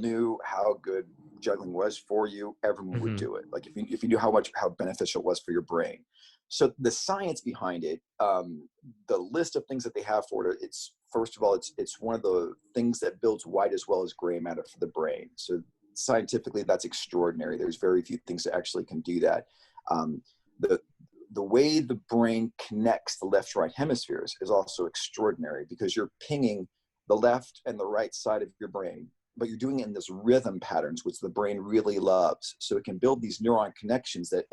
knew how good juggling was for you, everyone would Mm-hmm. do it. Like if you knew how beneficial it was for your brain. So the science behind it, the list of things that they have for it, it's first of all, it's one of the things that builds white as well as gray matter for the brain. So scientifically, that's extraordinary. There's very few things that actually can do that. Um, the the way the brain connects the left right hemispheres is also extraordinary because you're pinging the left and the right side of your brain, but you're doing it in this rhythm patterns, which the brain really loves. So it can build these neuron connections that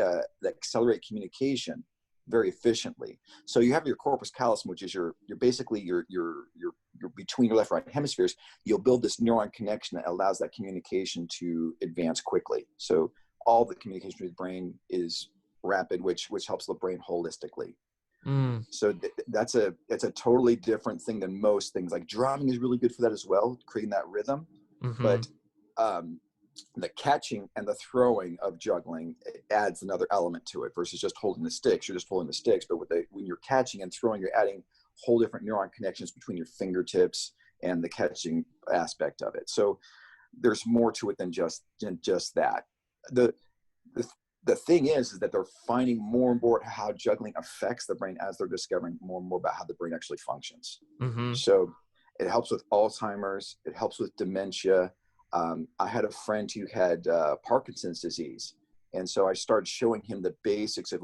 accelerate communication very efficiently. So you have your corpus callosum, which is your basically your between your left right hemispheres. You'll build this neuron connection that allows that communication to advance quickly. So all the communication with the brain is rapid, which helps the brain holistically. Mm. So that's a totally different thing than most things. Like drumming is really good for that as well, creating that rhythm. Mm-hmm. But the catching and the throwing of juggling adds another element to it versus just holding the sticks. You're just holding the sticks, but when you're catching and throwing, you're adding whole different neuron connections between your fingertips and the catching aspect of it. So there's more to it than just that. The the thing is that they're finding more and more how juggling affects the brain as they're discovering more and more about how the brain actually functions. Mm-hmm. So it helps with Alzheimer's. It helps with dementia. I had a friend who had Parkinson's disease. And so I started showing him the basics of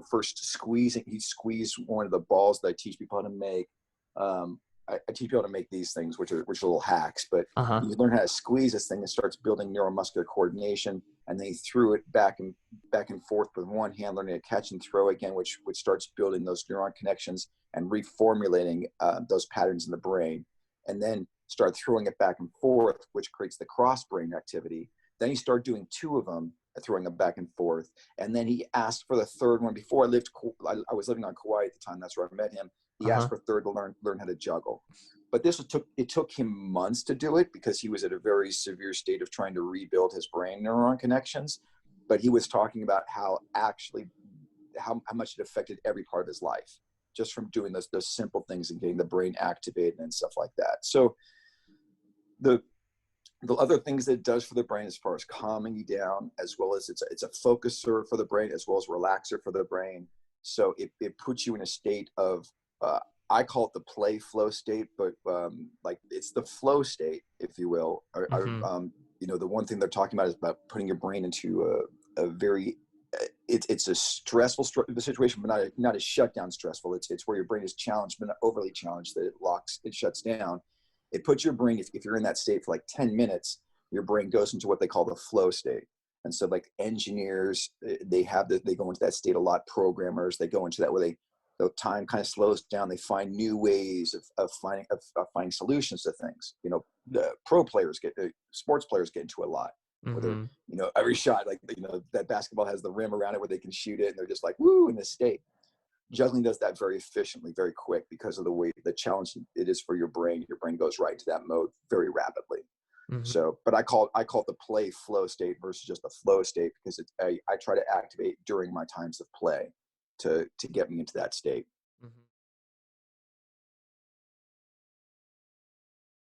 first squeezing. He squeezed one of the balls that I teach people how to make. I teach people how to make these things, which are little hacks, but Uh-huh. you learn how to squeeze this thing. It starts building neuromuscular coordination. And then he threw it back and forth with one hand, learning to catch and throw again, which starts building those neuron connections and reformulating those patterns in the brain. And then start throwing it back and forth, which creates the cross brain activity. Then he started doing two of them, throwing them back and forth. And then he asked for the third one. Before I was living on Kauai at the time. That's where I met him. He Uh-huh. asked for a third to learn how to juggle. But it took him months to do it because he was at a very severe state of trying to rebuild his brain neuron connections. But he was talking about how much it affected every part of his life just from doing those simple things and getting the brain activated and stuff like that. So the other things that it does for the brain as far as calming you down, as well as it's a focuser for the brain, as well as relaxer for the brain. So it puts you in a state of, I call it the play flow state, but like it's the flow state, if you will. Mm-hmm. The one thing they're talking about is about putting your brain into a very, it's a stressful situation, but not a shutdown stressful. It's where your brain is challenged, but not overly challenged that it shuts down. It puts your brain, if you're in that state for like 10 minutes, your brain goes into what they call the flow state. And so like engineers, they go into that state a lot. Programmers, they go into that where the time kind of slows down. They find new ways of finding solutions to things. The sports players get into a lot. Whether, Mm-hmm. every shot, like, that basketball has the rim around it where they can shoot it and they're just like, woo, in this state. Juggling does that very efficiently, very quick because of the challenge it is for your brain. Your brain goes right into that mode very rapidly. Mm-hmm. So, but I call it the play flow state versus just the flow state because I try to activate during my times of play to get me into that state.